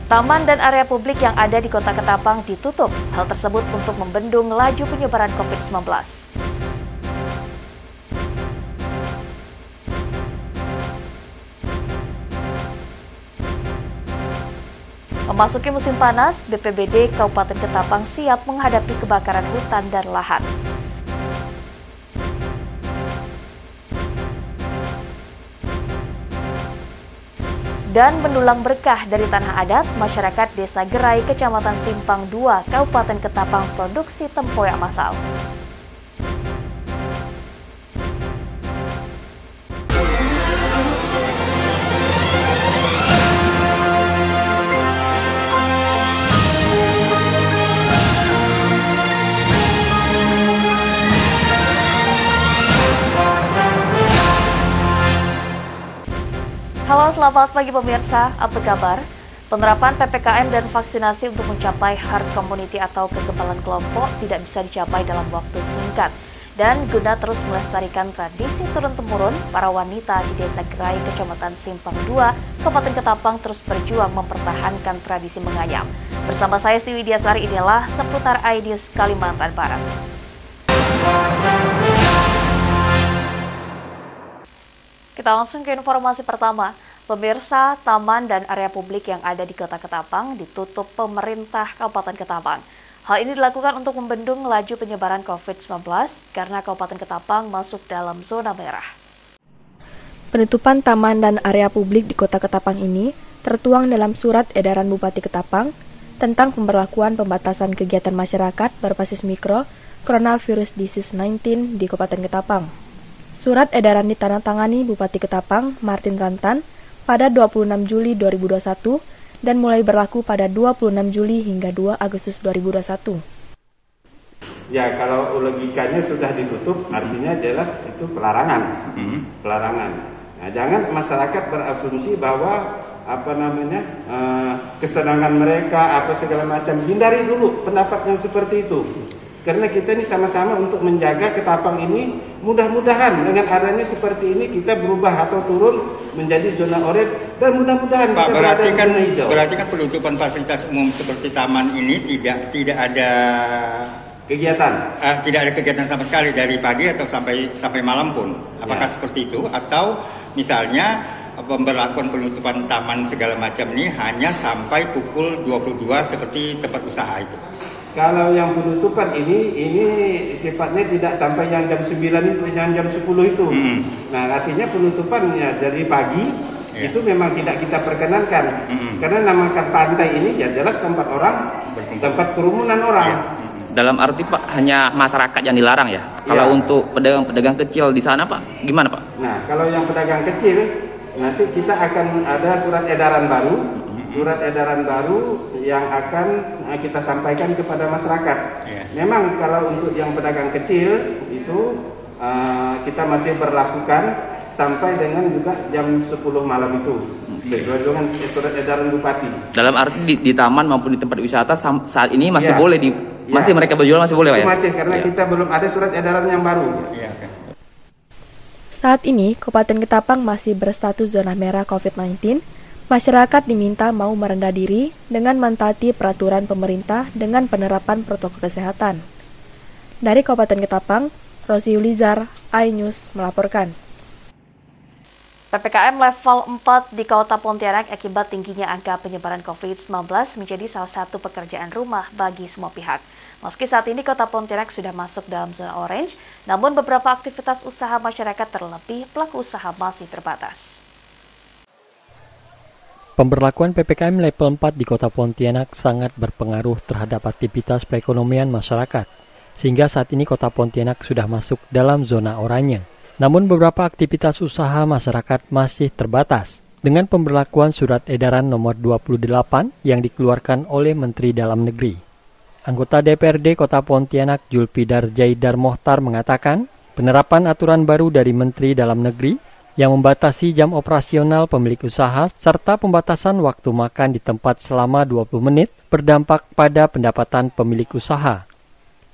Taman dan area publik yang ada di Kota Ketapang ditutup. Hal tersebut untuk membendung laju penyebaran COVID-19. Memasuki musim panas, BPBD Kabupaten Ketapang siap menghadapi kebakaran hutan dan lahan. Dan mendulang berkah dari tanah adat, masyarakat Desa Gerai, Kecamatan Simpang 2, Kabupaten Ketapang produksi tempoyak massal. Halo, selamat pagi pemirsa, apa kabar? Penerapan PPKM dan vaksinasi untuk mencapai herd immunity atau kekebalan kelompok tidak bisa dicapai dalam waktu singkat. Dan guna terus melestarikan tradisi turun-temurun, para wanita di Desa Gerai, Kecamatan Simpang 2, Kabupaten Ketapang terus berjuang mempertahankan tradisi menganyam. Bersama saya Esti Widiasari, inilah seputar iNews Kalimantan Barat. Kita langsung ke informasi pertama. Pemirsa, taman dan area publik yang ada di Kota Ketapang ditutup pemerintah Kabupaten Ketapang. Hal ini dilakukan untuk membendung laju penyebaran COVID-19 karena Kabupaten Ketapang masuk dalam zona merah. Penutupan taman dan area publik di Kota Ketapang ini tertuang dalam Surat Edaran Bupati Ketapang tentang pemberlakuan pembatasan kegiatan masyarakat berbasis mikro Coronavirus Disease 19 di Kabupaten Ketapang. Surat edaran ditandatangani Bupati Ketapang, Martin Rantan, pada 26 Juli 2021 dan mulai berlaku pada 26 Juli hingga 2 Agustus 2021. Ya, kalau logikanya sudah ditutup, artinya jelas itu pelarangan. Pelarangan. Nah, jangan masyarakat berasumsi bahwa kesenangan mereka segala macam. Hindari dulu pendapat yang seperti itu. Karena kita ini sama-sama untuk menjaga Ketapang ini, mudah-mudahan dengan adanya seperti ini kita berubah atau turun menjadi zona oranye dan mudah-mudahan Pak, kita berarti berada di zona hijau. Berarti kan penutupan fasilitas umum seperti taman ini tidak ada kegiatan. Tidak ada kegiatan sama sekali dari pagi atau sampai malam pun. Apakah seperti itu atau misalnya pemberlakuan penutupan taman segala macam ini hanya sampai pukul 22 seperti tempat usaha itu? Kalau yang penutupan ini sifatnya tidak sampai yang jam 9 itu, yang jam 10 itu. Nah, artinya penutupannya dari pagi itu memang tidak kita perkenankan. Karena namakan pantai ini ya jelas tempat orang, tempat kerumunan orang. Dalam arti Pak, hanya masyarakat yang dilarang ya? Kalau untuk pedagang-pedagang kecil di sana Pak, gimana Pak? Nah, kalau yang pedagang kecil, nanti kita akan ada surat edaran baru. Surat edaran baru yang akan kita sampaikan kepada masyarakat. Memang kalau untuk yang pedagang kecil itu kita masih berlakukan sampai dengan juga jam 10 malam itu sesuai dengan surat edaran Bupati. Dalam arti di taman maupun di tempat wisata saat ini masih boleh masih mereka berjualan masih boleh Pak ya? Masih karena kita belum ada surat edaran yang baru. Saat ini Kabupaten Ketapang masih berstatus zona merah COVID-19. Masyarakat diminta mau merendah diri dengan mentaati peraturan pemerintah dengan penerapan protokol kesehatan. Dari Kabupaten Ketapang, Rosi Yulizar, iNews melaporkan. PPKM level 4 di Kota Pontianak akibat tingginya angka penyebaran COVID-19 menjadi salah satu pekerjaan rumah bagi semua pihak. Meski saat ini Kota Pontianak sudah masuk dalam zona orange, namun beberapa aktivitas usaha masyarakat terlebih pelaku usaha masih terbatas. Pemberlakuan PPKM level 4 di Kota Pontianak sangat berpengaruh terhadap aktivitas perekonomian masyarakat, sehingga saat ini Kota Pontianak sudah masuk dalam zona oranye. Namun beberapa aktivitas usaha masyarakat masih terbatas, dengan pemberlakuan Surat Edaran Nomor 28 yang dikeluarkan oleh Menteri Dalam Negeri. Anggota DPRD Kota Pontianak Julpidar Jaidar Mohtar mengatakan, penerapan aturan baru dari Menteri Dalam Negeri yang membatasi jam operasional pemilik usaha serta pembatasan waktu makan di tempat selama 20 menit berdampak pada pendapatan pemilik usaha.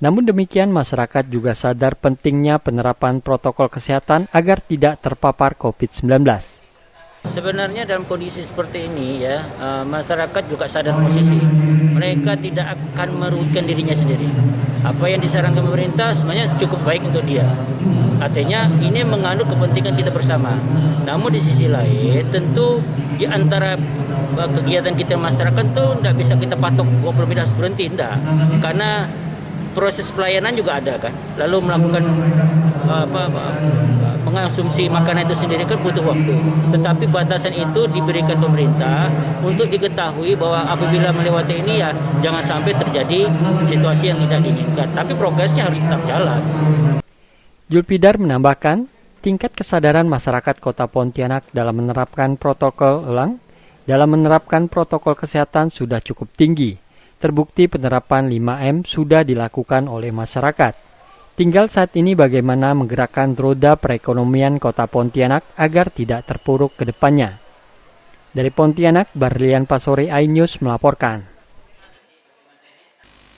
Namun demikian, masyarakat juga sadar pentingnya penerapan protokol kesehatan agar tidak terpapar COVID-19. Sebenarnya dalam kondisi seperti ini ya, masyarakat juga sadar posisi. Mereka tidak akan merugikan dirinya sendiri. Apa yang disarankan pemerintah sebenarnya cukup baik untuk dia. Artinya ini mengandung kepentingan kita bersama. Namun di sisi lain tentu di antara kegiatan kita masyarakat tuh tidak bisa kita patok pemerintah harus berhenti, tidak. Karena proses pelayanan juga ada kan. Lalu melakukan mengonsumsi makanan itu sendiri kan butuh waktu. Tetapi batasan itu diberikan pemerintah untuk diketahui bahwa apabila melewati ini ya jangan sampai terjadi situasi yang tidak diinginkan. Tapi progresnya harus tetap jalan. Julpidar menambahkan, tingkat kesadaran masyarakat Kota Pontianak dalam menerapkan protokol kesehatan sudah cukup tinggi. Terbukti penerapan 5M sudah dilakukan oleh masyarakat. Tinggal saat ini bagaimana menggerakkan roda perekonomian Kota Pontianak agar tidak terpuruk ke depannya. Dari Pontianak, Barlian Pasore iNews melaporkan.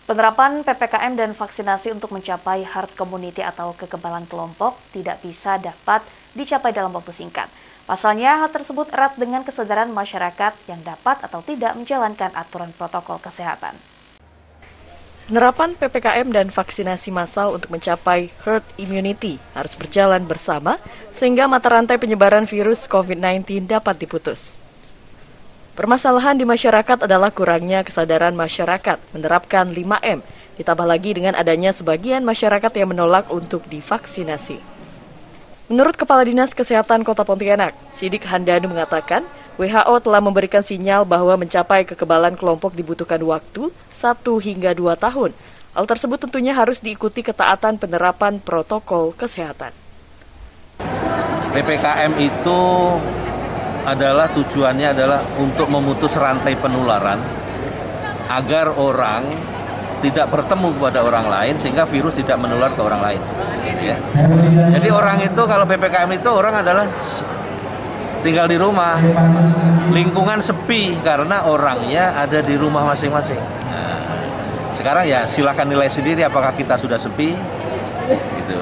Penerapan PPKM dan vaksinasi untuk mencapai herd immunity atau kekebalan kelompok tidak bisa dapat dicapai dalam waktu singkat. Pasalnya, hal tersebut erat dengan kesadaran masyarakat yang dapat atau tidak menjalankan aturan protokol kesehatan. Penerapan PPKM dan vaksinasi massal untuk mencapai herd immunity harus berjalan bersama sehingga mata rantai penyebaran virus COVID-19 dapat diputus. Permasalahan di masyarakat adalah kurangnya kesadaran masyarakat menerapkan 5M, ditambah lagi dengan adanya sebagian masyarakat yang menolak untuk divaksinasi. Menurut Kepala Dinas Kesehatan Kota Pontianak, Sidik Handanu mengatakan, WHO telah memberikan sinyal bahwa mencapai kekebalan kelompok dibutuhkan waktu 1 hingga 2 tahun. Hal tersebut tentunya harus diikuti ketaatan penerapan protokol kesehatan. PPKM itu tujuannya adalah untuk memutus rantai penularan agar orang tidak bertemu kepada orang lain sehingga virus tidak menular ke orang lain. Ya. Jadi orang itu kalau PPKM itu orang adalah tinggal di rumah, lingkungan sepi karena orangnya ada di rumah masing-masing. Nah, sekarang ya silakan nilai sendiri apakah kita sudah sepi. Gitu.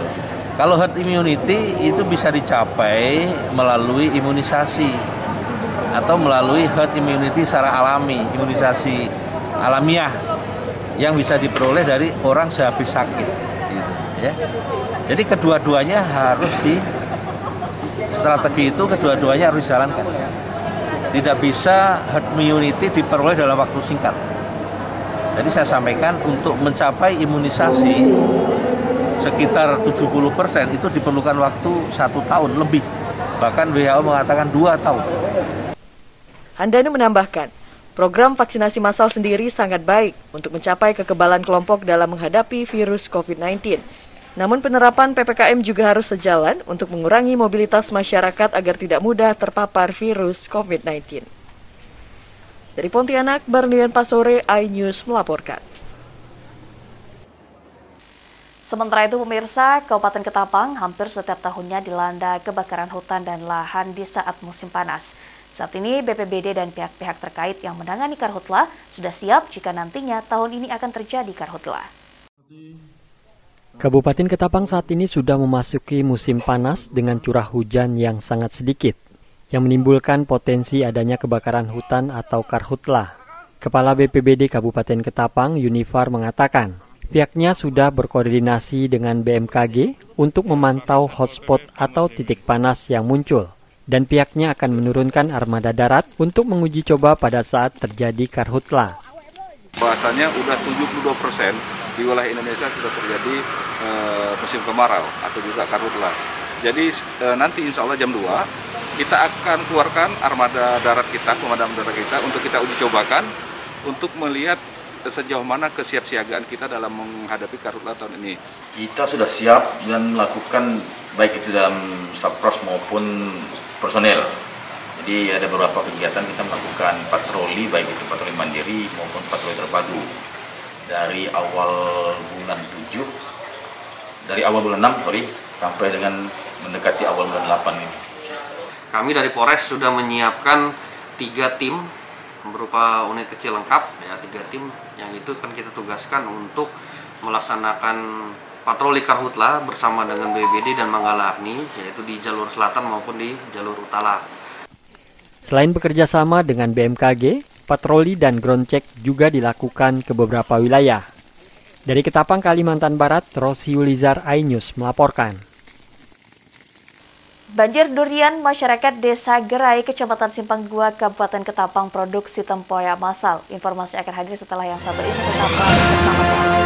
Kalau herd immunity itu bisa dicapai melalui imunisasi atau melalui herd immunity secara alami, imunisasi alamiah yang bisa diperoleh dari orang sehabis sakit. Gitu, ya. Jadi kedua-duanya harus strategi itu kedua-duanya harus dijalankan. Tidak bisa herd immunity diperoleh dalam waktu singkat. Jadi saya sampaikan untuk mencapai imunisasi sekitar 70% itu diperlukan waktu 1 tahun lebih. Bahkan WHO mengatakan 2 tahun. Handanu menambahkan, program vaksinasi massal sendiri sangat baik untuk mencapai kekebalan kelompok dalam menghadapi virus COVID-19. Namun penerapan PPKM juga harus sejalan untuk mengurangi mobilitas masyarakat agar tidak mudah terpapar virus COVID-19. Dari Pontianak, Barlian Pasore iNews melaporkan. Sementara itu pemirsa, Kabupaten Ketapang hampir setiap tahunnya dilanda kebakaran hutan dan lahan di saat musim panas. Saat ini BPBD dan pihak-pihak terkait yang menangani karhutla sudah siap jika nantinya tahun ini akan terjadi karhutla. Kabupaten Ketapang saat ini sudah memasuki musim panas dengan curah hujan yang sangat sedikit, yang menimbulkan potensi adanya kebakaran hutan atau karhutla. Kepala BPBD Kabupaten Ketapang, Yunifar, mengatakan, pihaknya sudah berkoordinasi dengan BMKG untuk memantau hotspot atau titik panas yang muncul, dan pihaknya akan menurunkan armada darat untuk menguji coba pada saat terjadi karhutla. Bahasanya udah 72% di wilayah Indonesia sudah terjadi musim kemarau atau juga karhutla. Jadi nanti insya Allah jam 2 kita akan keluarkan armada darat kita, pemadam darat kita untuk kita uji cobakan untuk melihat sejauh mana kesiapsiagaan kita dalam menghadapi karhutla tahun ini. Kita sudah siap dan melakukan baik itu dalam Sapros maupun personel. Jadi ada beberapa kegiatan kita melakukan patroli, baik itu patroli mandiri maupun patroli terpadu. Dari awal bulan 6 sampai dengan mendekati awal bulan 8 ini. Kami dari Polres sudah menyiapkan 3 tim berupa unit kecil lengkap, ya 3 tim yang itu kan kita tugaskan untuk melaksanakan patroli karhutla bersama dengan BPBD dan Manggala Agni, yaitu di jalur selatan maupun di jalur utara. Selain bekerja sama dengan BMKG, patroli dan ground check juga dilakukan ke beberapa wilayah. Dari Ketapang, Kalimantan Barat, Rosi Yulizar, iNews melaporkan. Banjir durian masyarakat Desa Gerai, Kecamatan Simpang 2, Kabupaten Ketapang produksi tempoyak massal. Informasi akan hadir setelah yang satu ini, tetaplah bersama kami.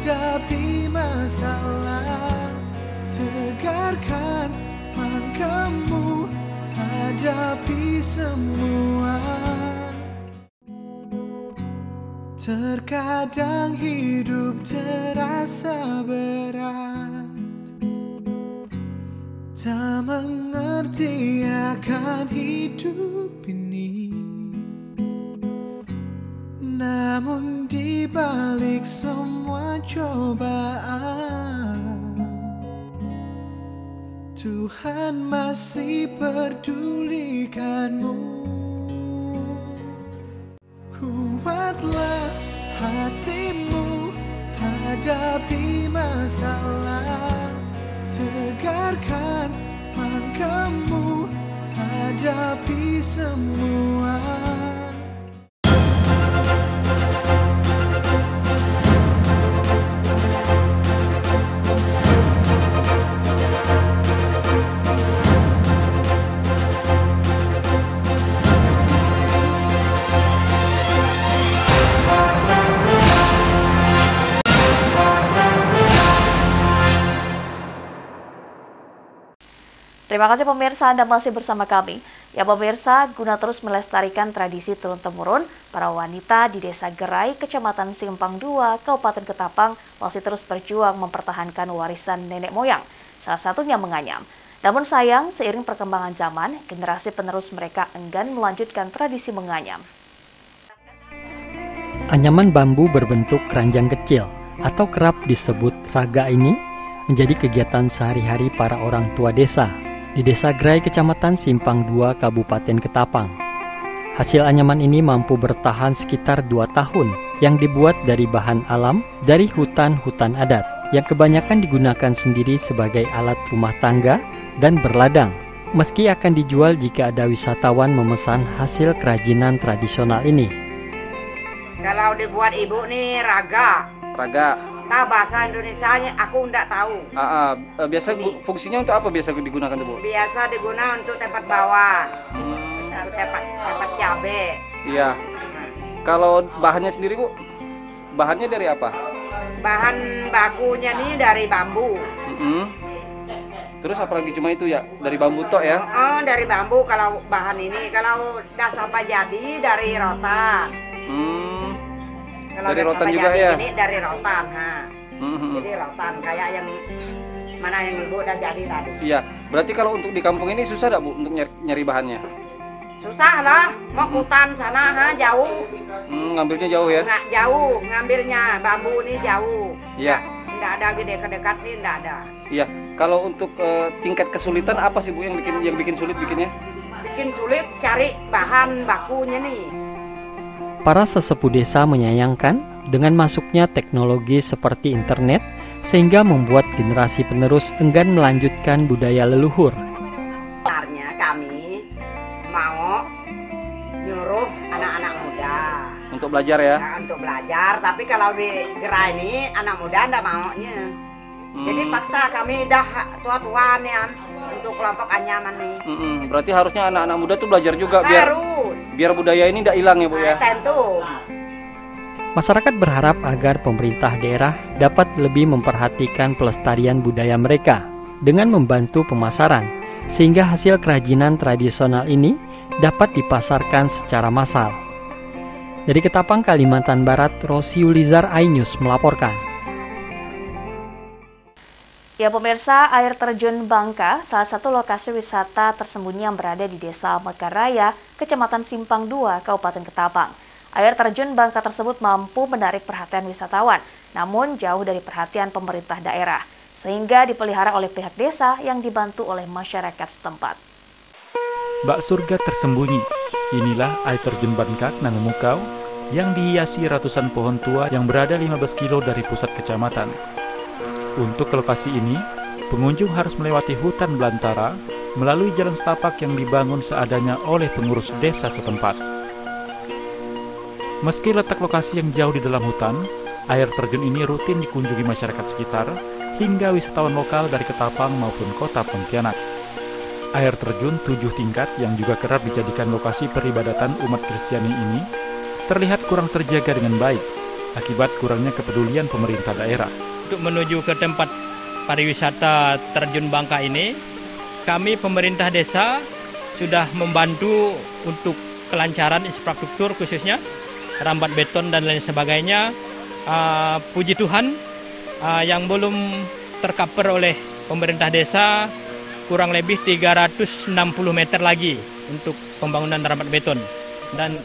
Hadapi masalah, tegarkan langkahmu, hadapi semua. Terkadang hidup terasa berat, tak mengerti akan hidup ini. Namun di balik semua cobaan, Tuhan masih pedulikanmu. Kuatlah hatimu, hadapi masalah, tegarkan langkahmu, hadapi semua. Terima kasih pemirsa, Anda masih bersama kami. Ya pemirsa, guna terus melestarikan tradisi turun-temurun, para wanita di Desa Gerai, Kecamatan Simpang 2, Kabupaten Ketapang masih terus berjuang mempertahankan warisan nenek moyang, salah satunya menganyam. Namun sayang, seiring perkembangan zaman, generasi penerus mereka enggan melanjutkan tradisi menganyam. Anyaman bambu berbentuk keranjang kecil atau kerap disebut raga ini menjadi kegiatan sehari-hari para orang tua desa di Desa Gerai, Kecamatan Simpang 2, Kabupaten Ketapang. Hasil anyaman ini mampu bertahan sekitar 2 tahun, yang dibuat dari bahan alam dari hutan-hutan adat, yang kebanyakan digunakan sendiri sebagai alat rumah tangga dan berladang. Meski akan dijual jika ada wisatawan memesan hasil kerajinan tradisional ini. Kalau dibuat ibu nih raga. Raga. Nah bahasa Indonesianya aku enggak tahu. Biasa fungsinya untuk apa biasa digunakan tuh Bu? Biasa digunakan untuk tempat bawah, tempat cabai. Iya. Kalau bahannya sendiri Bu, bahannya dari apa? Bahan bakunya nih dari bambu. Terus apalagi cuma itu ya, dari bambu tok ya? Oh dari bambu kalau bahan ini, kalau udah sampai jadi dari rotan. Kalau dari rotan juga ya? Ini dari rotan, jadi rotan kayak yang mana yang ibu udah jadi tadi. Iya, berarti kalau untuk di kampung ini susah gak Bu untuk nyari bahannya? Susah lah, mau ke hutan sana jauh. Ngambilnya jauh ya? Nggak jauh, ngambilnya bambu ini jauh. Iya. Nggak ada gede-dekat nih, nggak ada. Iya, kalau untuk tingkat kesulitan apa sih Bu yang bikin sulit bikinnya? Bikin sulit cari bahan bakunya nih. Para sesepuh desa menyayangkan dengan masuknya teknologi seperti internet sehingga membuat generasi penerus enggan melanjutkan budaya leluhur. Sebenarnya kami mau nyuruh anak-anak muda untuk belajar ya? Untuk belajar, tapi kalau di Gerai ini anak muda enggak maunya. Jadi paksa kami dah tua-tua nih untuk kelompok anyaman nih. Berarti harusnya anak-anak muda tuh belajar juga biar budaya ini tidak hilang ya Bu ya? Tentu. Masyarakat berharap agar pemerintah daerah dapat lebih memperhatikan pelestarian budaya mereka dengan membantu pemasaran, sehingga hasil kerajinan tradisional ini dapat dipasarkan secara massal. Dari Ketapang, Kalimantan Barat, Rosi Yulizar, iNews melaporkan. Ya pemirsa, air terjun Bangka, salah satu lokasi wisata tersembunyi yang berada di Desa Mekaraya, Kecamatan Simpang 2, Kabupaten Ketapang. Air terjun Bangka tersebut mampu menarik perhatian wisatawan, namun jauh dari perhatian pemerintah daerah, sehingga dipelihara oleh pihak desa yang dibantu oleh masyarakat setempat. Bak surga tersembunyi, inilah air terjun Bangka Nangemukau yang dihiasi ratusan pohon tua yang berada 15 kilo dari pusat kecamatan. Untuk ke lokasi ini, pengunjung harus melewati hutan belantara melalui jalan setapak yang dibangun seadanya oleh pengurus desa setempat. Meski letak lokasi yang jauh di dalam hutan, air terjun ini rutin dikunjungi masyarakat sekitar hingga wisatawan lokal dari Ketapang maupun kota Pontianak. Air terjun 7 tingkat yang juga kerap dijadikan lokasi peribadatan umat Kristiani ini terlihat kurang terjaga dengan baik akibat kurangnya kepedulian pemerintah daerah. Untuk menuju ke tempat pariwisata terjun Bangka ini, kami pemerintah desa sudah membantu untuk kelancaran infrastruktur khususnya rambat beton dan lain sebagainya. Puji Tuhan yang belum tercover oleh pemerintah desa kurang lebih 360 meter lagi untuk pembangunan rambat beton. Dan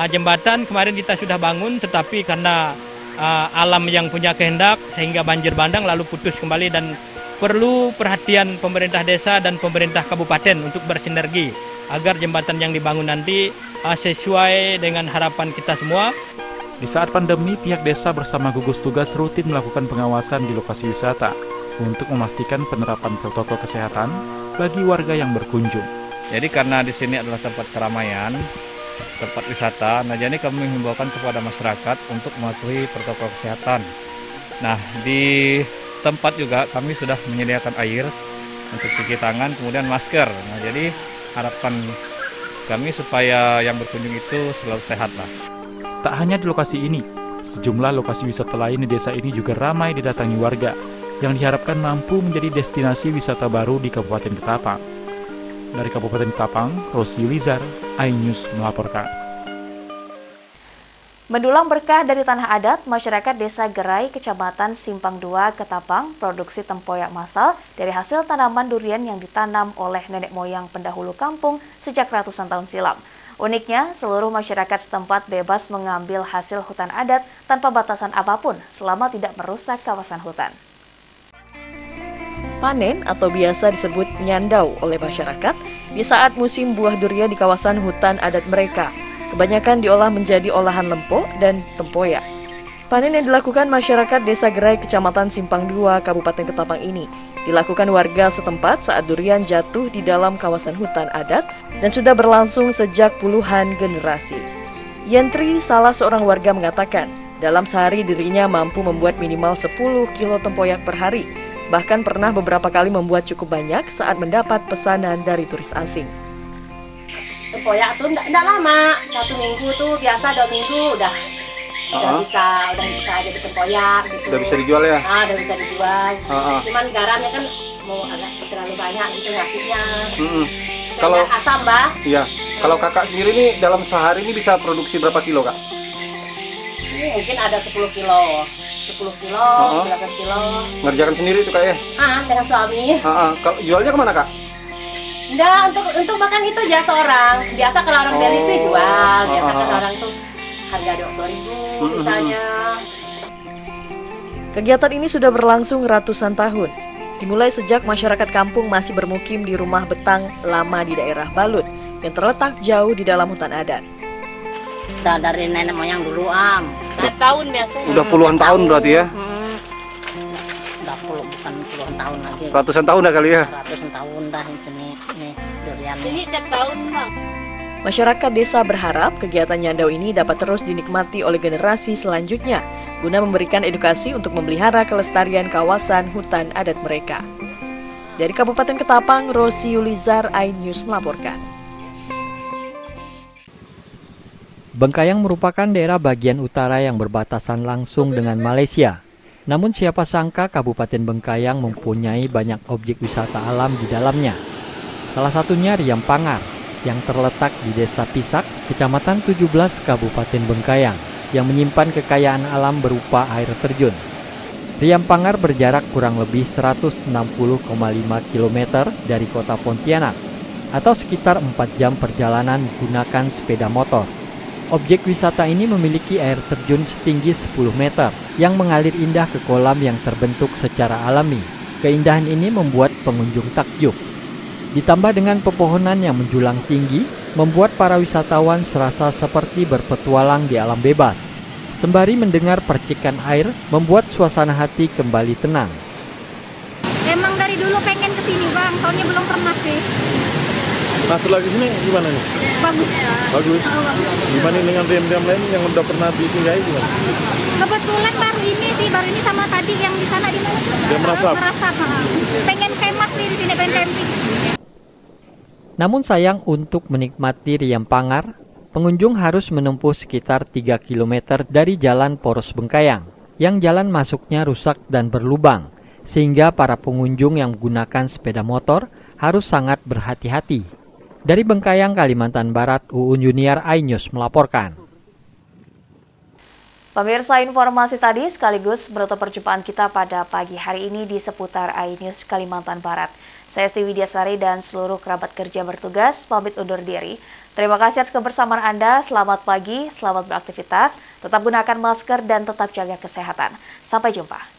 jembatan kemarin kita sudah bangun, tetapi karena alam yang punya kehendak sehingga banjir bandang lalu putus kembali, dan perlu perhatian pemerintah desa dan pemerintah kabupaten untuk bersinergi agar jembatan yang dibangun nanti sesuai dengan harapan kita semua. Di saat pandemi, pihak desa bersama gugus tugas rutin melakukan pengawasan di lokasi wisata untuk memastikan penerapan protokol kesehatan bagi warga yang berkunjung. Jadi karena di sini adalah tempat keramaian, tempat wisata, nah jadi kami menghimbaukan kepada masyarakat untuk mematuhi protokol kesehatan. Nah, di tempat juga kami sudah menyediakan air untuk cuci tangan, kemudian masker. Nah, jadi harapan kami supaya yang berkunjung itu selalu sehat lah. Tak hanya di lokasi ini, sejumlah lokasi wisata lain di desa ini juga ramai didatangi warga yang diharapkan mampu menjadi destinasi wisata baru di Kabupaten Ketapang. Dari Kabupaten Ketapang, Rosi Yulizar, iNews melaporkan. Mendulang berkah dari tanah adat, masyarakat Desa Gerai, Kecamatan Simpang 2, Ketapang, produksi tempoyak massal dari hasil tanaman durian yang ditanam oleh nenek moyang pendahulu kampung sejak ratusan tahun silam. Uniknya, seluruh masyarakat setempat bebas mengambil hasil hutan adat tanpa batasan apapun selama tidak merusak kawasan hutan. Panen atau biasa disebut nyandau oleh masyarakat di saat musim buah durian di kawasan hutan adat mereka. Kebanyakan diolah menjadi olahan lempok dan tempoyak. Panen yang dilakukan masyarakat Desa Gerai, Kecamatan Simpang 2, Kabupaten Ketapang ini dilakukan warga setempat saat durian jatuh di dalam kawasan hutan adat dan sudah berlangsung sejak puluhan generasi. Yentri, salah seorang warga, mengatakan dalam sehari dirinya mampu membuat minimal 10 kilo tempoyak per hari. Bahkan pernah beberapa kali membuat cukup banyak saat mendapat pesanan dari turis asing. Tempoyak tuh enggak lama, 1 minggu tuh biasa, 2 minggu udah bisa jadi tempoyak gitu. Udah bisa dijual ya? Udah bisa dijual. Cuman garamnya kan mau agak terlalu banyak gitu ngasihnya. Kalau asam, Mbak. Iya. Kalau kakak sendiri nih dalam sehari ini bisa produksi berapa kilo, Kak? Ini mungkin ada 10 kilo. 10 kilo, belasan kilo. Ngerjakan sendiri tuh Kak ya? Dengan suami. Kalau jualnya kemana Kak? Enggak, untuk makan itu jasa orang. Biasa kalau orang beli sih jual. Biasa kan orang tuh harga 2.000 misalnya. Kegiatan ini sudah berlangsung ratusan tahun. Dimulai sejak masyarakat kampung masih bermukim di rumah betang lama di daerah Balut yang terletak jauh di dalam hutan adat. Dari nenek moyang dulu, Setiap tahun biasanya. Udah puluhan tahun berarti ya? Udah bukan puluhan tahun lagi. Ratusan tahun dah kali ya? Ratusan tahun dah di sini. Nih durian. Ini tiap tahun, Bang. Masyarakat desa berharap kegiatan nyandau ini dapat terus dinikmati oleh generasi selanjutnya guna memberikan edukasi untuk memelihara kelestarian kawasan hutan adat mereka. Dari Kabupaten Ketapang, Rosi Yulizar, iNews melaporkan. Bengkayang merupakan daerah bagian utara yang berbatasan langsung dengan Malaysia. Namun siapa sangka Kabupaten Bengkayang mempunyai banyak objek wisata alam di dalamnya. Salah satunya Riam Pangar yang terletak di Desa Pisak, Kecamatan 17, Kabupaten Bengkayang, yang menyimpan kekayaan alam berupa air terjun. Riam Pangar berjarak kurang lebih 160,5 km dari kota Pontianak, atau sekitar 4 jam perjalanan menggunakan sepeda motor. Objek wisata ini memiliki air terjun setinggi 10 meter yang mengalir indah ke kolam yang terbentuk secara alami. Keindahan ini membuat pengunjung takjub. Ditambah dengan pepohonan yang menjulang tinggi, membuat para wisatawan serasa seperti berpetualang di alam bebas. Sembari mendengar percikan air, membuat suasana hati kembali tenang. Emang dari dulu pengen kesini bang, soalnya belum pernah sih. Nah setelah kesini gimana nih? Bagus. Bagus. Dibanding dengan riam-riam lain yang udah pernah disinggahi gimana? Kebetulan baru ini sama tadi yang di sana di mana? Dia merasa pengen kemah nih di sini, pengen camping. Namun sayang, untuk menikmati Riam Pangar, pengunjung harus menempuh sekitar 3 km dari jalan Poros Bengkayang, yang jalan masuknya rusak dan berlubang, sehingga para pengunjung yang menggunakan sepeda motor harus sangat berhati-hati. Dari Bengkayang, Kalimantan Barat, Uun Junior, iNews melaporkan. Pemirsa, informasi tadi sekaligus menutup perjumpaan kita pada pagi hari ini di seputar iNews Kalimantan Barat. Saya Esti Widyasari dan seluruh kerabat kerja bertugas pamit undur diri. Terima kasih atas kebersamaan Anda. Selamat pagi, selamat beraktivitas, tetap gunakan masker dan tetap jaga kesehatan. Sampai jumpa.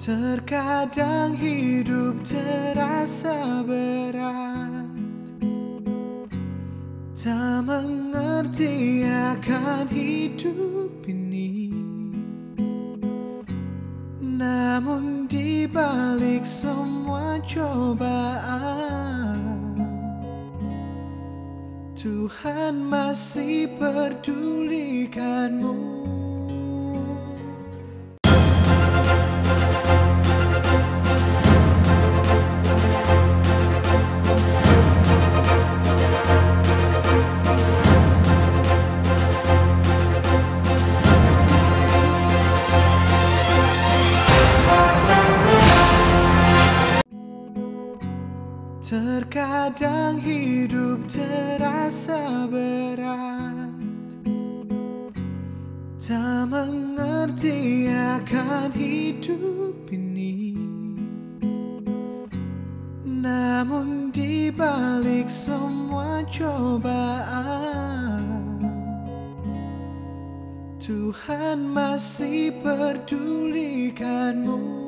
Terkadang hidup terasa berat, tak mengerti akan hidup ini. Namun di balik semua cobaan, Tuhan masih pedulikanmu. Terkadang hidup terasa berat, tak mengerti akan hidup ini. Namun di balik semua cobaan, Tuhan masih pedulikanmu.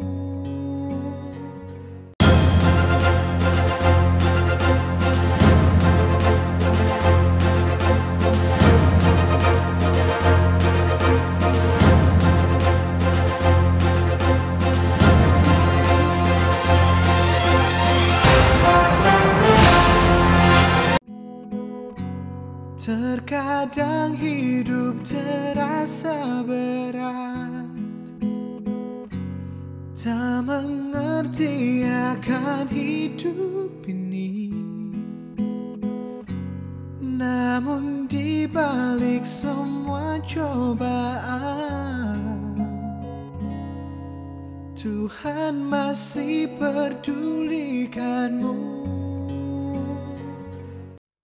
Terkadang hidup terasa berat, tak mengerti akan hidup ini. Namun di balik semua cobaan, Tuhan masih pedulikanmu.